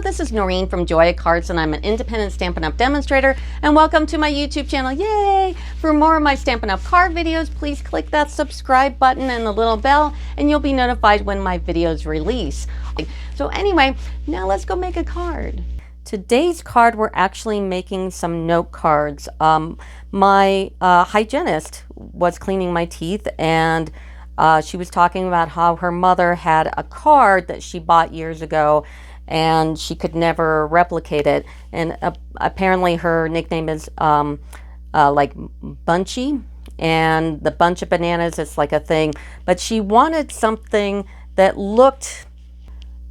this is Noreen from Joya Cards, and I'm an independent Stampin' Up! Demonstrator, and welcome to my YouTube channel. Yay! For more of my Stampin' Up! Card videos, please click that subscribe button and the little bell, and you'll be notified when my videos release. So anyway, now let's go make a card. Today's card, we're actually making some note cards. My hygienist was cleaning my teeth, and she was talking about how her mother had a card that she bought years ago and she could never replicate it. And apparently her nickname is like Bunchy, and the bunch of bananas is like a thing. But she wanted something that looked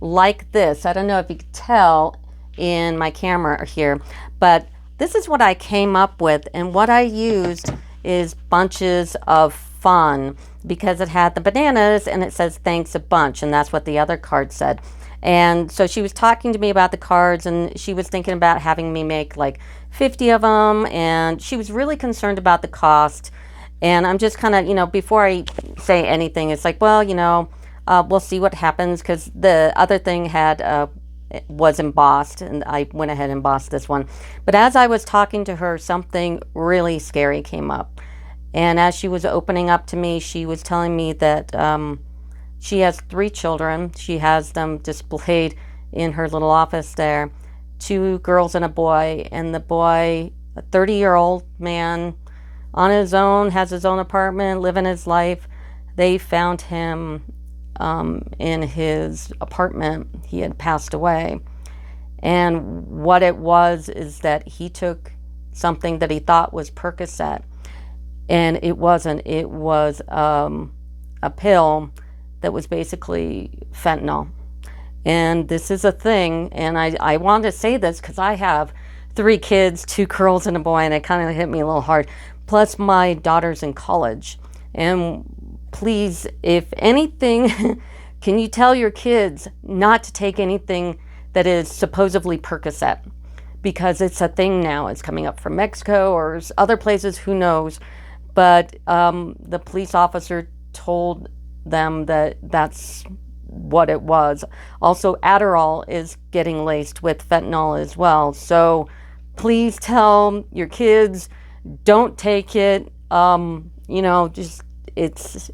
like this. I don't know if you could tell in my camera here, but this is what I came up with, and what I used is Bunches of Fun, because it had the bananas and it says thanks a bunch, and that's what the other card said. And so she was talking to me about the cards, and she was thinking about having me make like 50 of them, and she was really concerned about the cost. And I'm just kind of, you know, before I say anything, it's like, well, you know, we'll see what happens, because the other thing had was embossed, and I went ahead and embossed this one. But as I was talking to her, something really scary came up. And as she was opening up to me, she was telling me that she has 3 children. She has them displayed in her little office there. 2 girls and a boy. And the boy, a 30-year-old man on his own, has his own apartment, living his life. They found him in his apartment. He had passed away. And what it was is that he took something that he thought was Percocet. And it wasn't. It was a pill that was basically fentanyl. And this is a thing, and I wanted to say this because I have 3 kids, 2 girls and a boy, and it kind of hit me a little hard. Plus my daughter's in college. And please, if anything, can you tell your kids not to take anything that is supposedly Percocet? Because it's a thing now. It's coming up from Mexico or other places, who knows. But the police officer told them that that's what it was. Also, Adderall is getting laced with fentanyl as well. So please tell your kids, don't take it. You know, just it's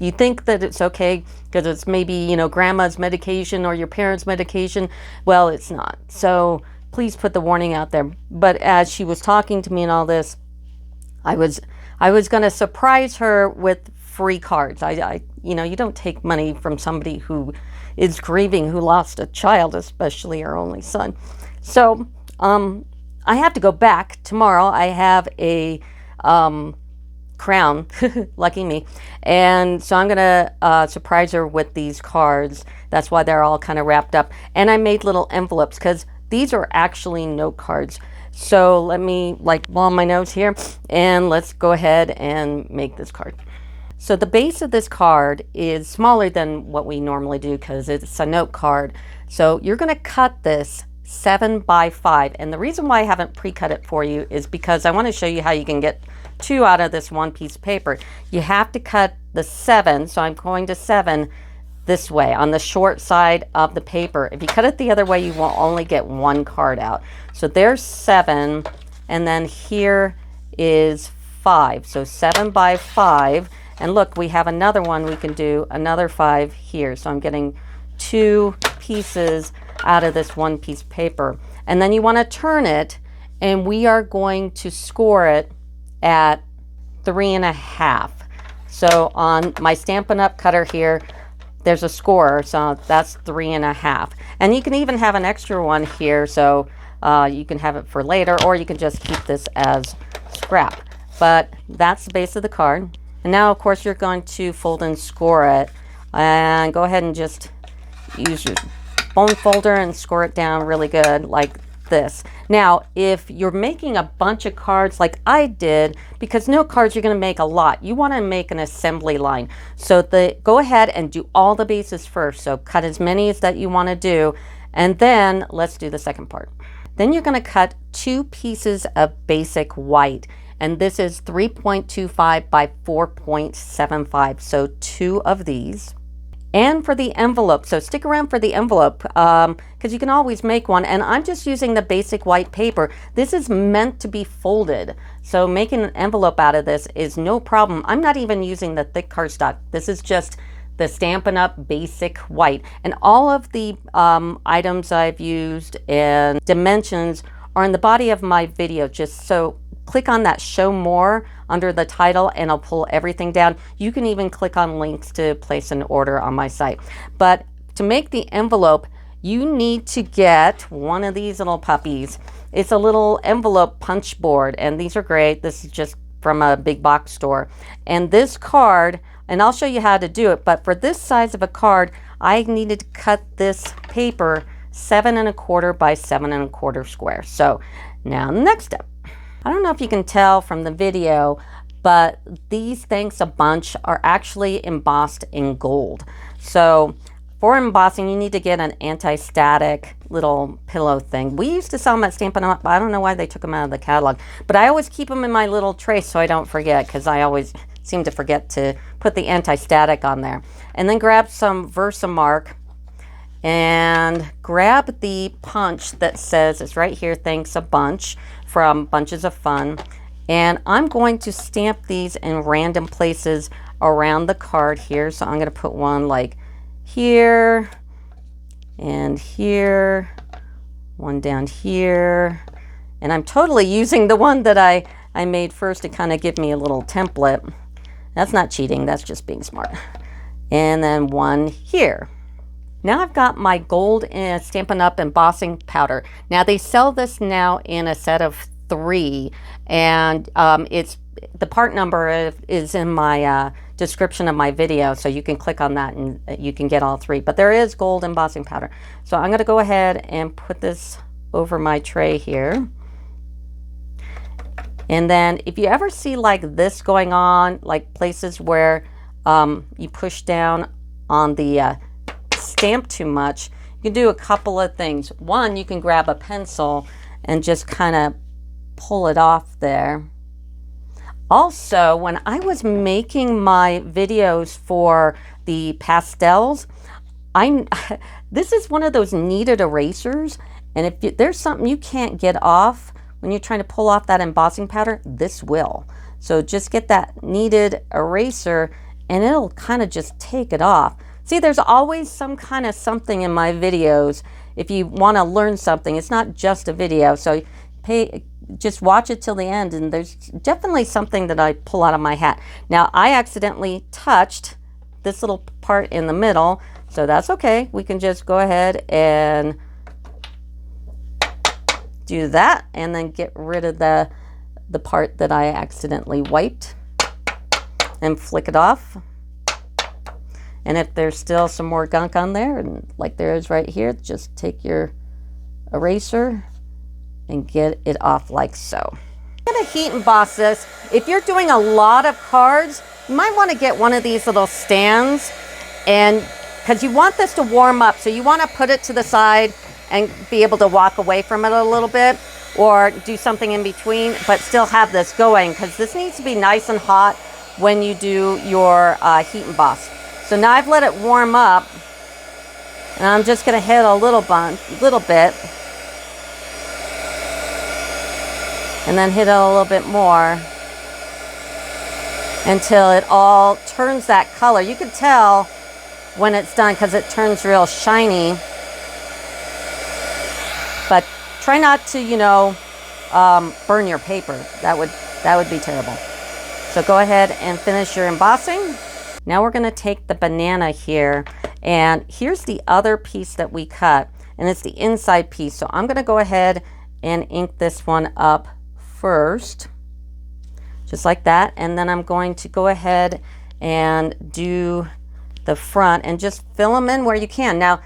you think that it's okay because it's maybe, you know, grandma's medication or your parents' medication. Well, it's not. So please put the warning out there. But as she was talking to me and all this, I was going to surprise her with free cards. You know, you don't take money from somebody who is grieving, who lost a child, especially her only son. So I have to go back tomorrow. I have a crown, lucky me, and so I'm gonna surprise her with these cards. That's why they're all kind of wrapped up. And I made little envelopes because these are actually note cards. So let me like blow my nose here, and let's go ahead and make this card. So the base of this card is smaller than what we normally do because it's a note card. So you're going to cut this 7 by 5. And the reason why I haven't pre-cut it for you is because I want to show you how you can get 2 out of this one piece of paper. You have to cut the 7. So I'm going to 7 this way on the short side of the paper. If you cut it the other way, you will only get 1 card out. So there's 7, and then here is 5. So 7 by 5, and look, we have another one. We can do another 5 here. So I'm getting 2 pieces out of this one piece of paper. And then you want to turn it, and we are going to score it at 3.5. So on my Stampin' Up! Cutter here, there's a score, so that's 3.5. And you can even have an extra one here, so you can have it for later, or you can just keep this as scrap. But that's the base of the card. And now, of course, you're going to fold and score it. And go ahead and just use your bone folder and score it down really good, like this. Now, if you're making a bunch of cards like I did, because note cards you're going to make a lot, you want to make an assembly line. So go ahead and do all the bases first. So cut as many as that you want to do, and then let's do the second part. Then you're going to cut 2 pieces of basic white, and this is 3.25 by 4.75. So 2 of these. and for the envelope. So stick around for the envelope because you can always make one. And I'm just using the basic white paper. This is meant to be folded. So making an envelope out of this is no problem. I'm not even using the thick cardstock. This is just the Stampin' Up! Basic white. And all of the items I've used and dimensions are in the body of my video. Just so click on that show more under the title and I'll pull everything down. You can even click on links to place an order on my site. But to make the envelope, you need to get one of these little puppies. It's a little envelope punch board, and these are great. This is just from a big box store. And this card, and I'll show you how to do it, but for this size of a card, I needed to cut this paper 7 1/4 by 7 1/4 square. So now next step. I don't know if you can tell from the video, but these Thanks a Bunch are actually embossed in gold. So for embossing, you need to get an anti-static little pillow thing. We used to sell them at Stampin' Up! I don't know why they took them out of the catalog, but I always keep them in my little tray so I don't forget, because I always seem to forget to put the anti-static on there. And then grab some Versamark and grab the punch that says, it's right here, Thanks a Bunch, from Bunches of Fun. And I'm going to stamp these in random places around the card here. So I'm going to put one like here and here, one down here. And I'm totally using the one that I made first to kind of give me a little template. That's not cheating, that's just being smart. And then one here. Now I've got my gold Stampin' Up! Embossing powder. Now they sell this now in a set of 3, and it's the part number is in my description of my video, so you can click on that and you can get all 3. But there is gold embossing powder. So I'm going to go ahead and put this over my tray here. And then if you ever see like this going on, like places where you push down on the stamp too much, you can do a couple of things. One, you can grab a pencil and just kind of pull it off there. Also, when I was making my videos for the pastels, this is one of those kneaded erasers, and if there's something you can't get off when you're trying to pull off that embossing powder, this will. So just get that kneaded eraser and it'll kind of just take it off. See, there's always some kind of something in my videos if you want to learn something. It's not just a video, so just watch it till the end, and there's definitely something that I pull out of my hat. Now, I accidentally touched this little part in the middle, so that's okay. We can just go ahead and do that, and then get rid of the part that I accidentally wiped, and flick it off. And if there's still some more gunk on there, and like there is right here, just take your eraser and get it off like so. I'm gonna heat emboss this. If you're doing a lot of cards, you might want to get one of these little stands, and because you want this to warm up, so you want to put it to the side and be able to walk away from it a little bit, or do something in between, but still have this going, because this needs to be nice and hot when you do your heat emboss. So now I've let it warm up, and I'm just going to hit a little bit, and then hit it a little bit more until it all turns that color. You can tell when it's done because it turns real shiny. But try not to, you know, burn your paper. That would be terrible. So go ahead and finish your embossing. Now we're going to take the banana here, and here's the other piece that we cut, and it's the inside piece. So I'm going to go ahead and ink this one up first, just like that, and then I'm going to go ahead and do the front and just fill them in where you can. Now,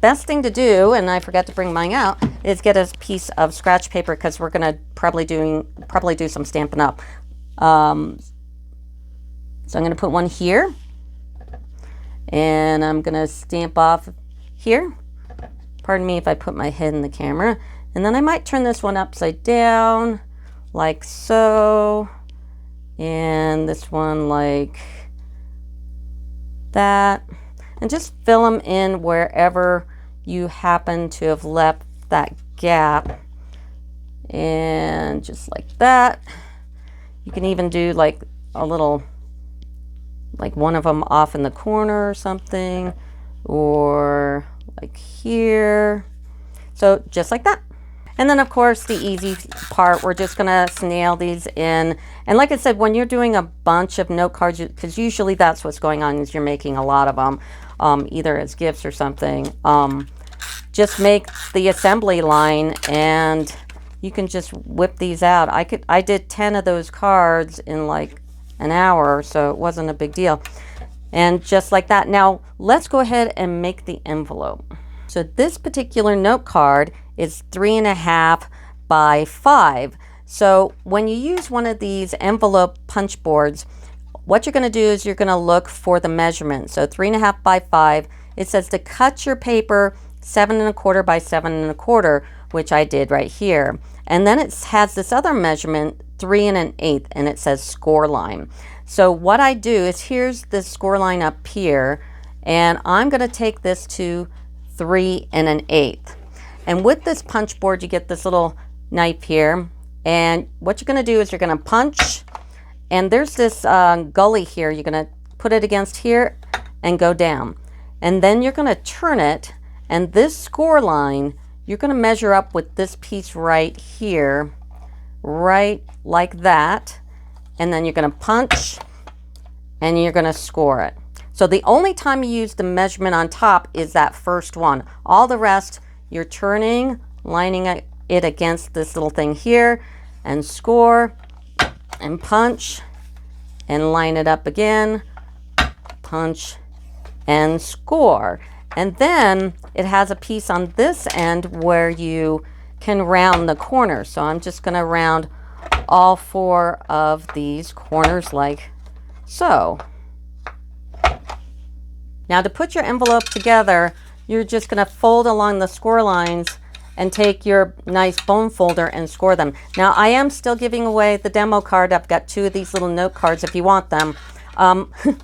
best thing to do, and I forgot to bring mine out, is get a piece of scratch paper, because we're going to probably do some Stampin' Up. So I'm going to put one here, and I'm going to stamp off here. Pardon me if I put my head in the camera. And then I might turn this one upside down, like so, and this one like that. and just fill them in wherever you happen to have left that gap. And just like that. You can even do like a little, like one of them off in the corner or something, or like here. So just like that. And then of course the easy part, we're just gonna nail these in. And like I said, when you're doing a bunch of note cards, because usually that's what's going on, is you're making a lot of them, either as gifts or something, just make the assembly line and you can just whip these out. I did 10 of those cards in like an hour, so it wasn't a big deal. And just like that. Now let's go ahead and make the envelope. So this particular note card is 3.5 by 5. So when you use one of these envelope punch boards, what you're going to do is you're going to look for the measurement. So 3.5 by 5. It says to cut your paper 7.25 by 7.25, which I did right here. And then it has this other measurement, 3 1/8, and it says score line. So what I do is, here's the score line up here, and I'm going to take this to 3 1/8. And with this punch board, you get this little knife here. And what you're going to do is you're going to punch, and there's this gully here. You're going to put it against here and go down. And then you're going to turn it, and this score line, you're going to measure up with this piece right here, right like that. And then you're going to punch, and you're going to score it. So the only time you use the measurement on top is that first one. All the rest, you're turning, lining it against this little thing here, and score, and punch, and line it up again, punch, and score. And then it has a piece on this end where you can round the corners. So I'm just going to round all 4 of these corners like so. Now to put your envelope together, you're just going to fold along the score lines and take your nice bone folder and score them. Now I am still giving away the demo card. I've got 2 of these little note cards if you want them.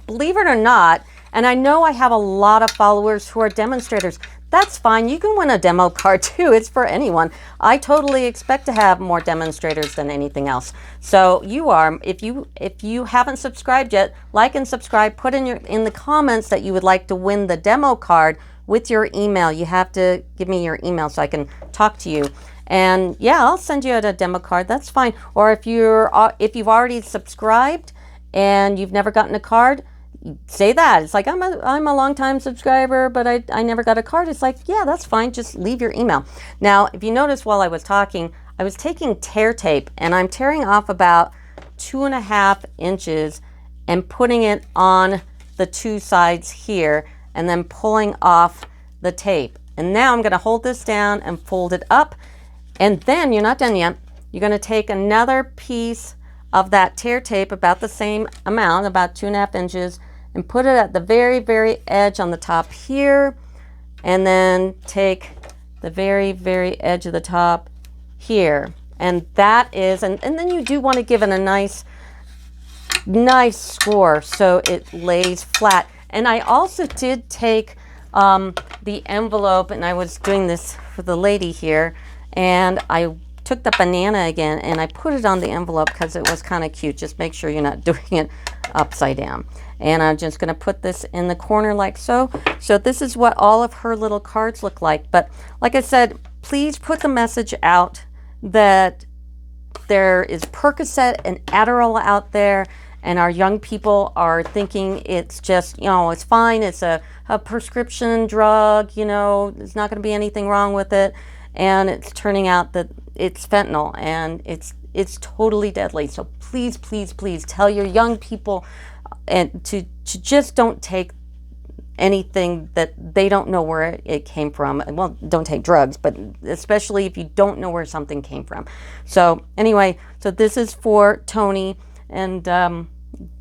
Believe it or not, and I know I have a lot of followers who are demonstrators. That's fine. You can win a demo card too. It's for anyone. I totally expect to have more demonstrators than anything else. So you are, if you haven't subscribed yet, like and subscribe. Put in the comments that you would like to win the demo card with your email. You have to give me your email so I can talk to you. And yeah, I'll send you a demo card. That's fine. Or if you've already subscribed and you've never gotten a card, say that. It's like, I'm a long time subscriber, but I never got a card. It's like, yeah, that's fine. Just leave your email. Now, if you notice while I was talking, I was taking tear tape and I'm tearing off about 2.5 inches and putting it on the 2 sides here and then pulling off the tape. And now I'm going to hold this down and fold it up. And then you're not done yet. You're going to take another piece of that tear tape, about the same amount, about 2.5 inches, and put it at the very, very edge on the top here, and then take the very, very edge of the top here. And that is, and then you do want to give it a nice score so it lays flat. And I also did take the envelope, and I was doing this for the lady here, and I took the banana again and I put it on the envelope because it was kind of cute. Just make sure you're not doing it upside down. And I'm just going to put this in the corner like so. So this is what all of her little cards look like. But like I said, please put the message out that there is Percocet and Adderall out there, and our young people are thinking it's just, you know, it's fine. It's a prescription drug, you know, there's not going to be anything wrong with it. And it's turning out that it's fentanyl, and it's totally deadly. So please, please, please tell your young people and to just don't take anything that they don't know where it came from. Well, don't take drugs, but especially if you don't know where something came from. So anyway, so this is for Toni, and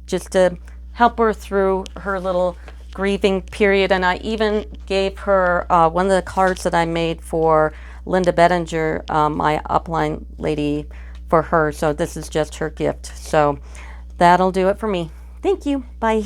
just to help her through her little grieving period. And I even gave her one of the cards that I made for Linda Bettinger, my upline lady, for her. So this is just her gift. So that'll do it for me. Thank you. Bye.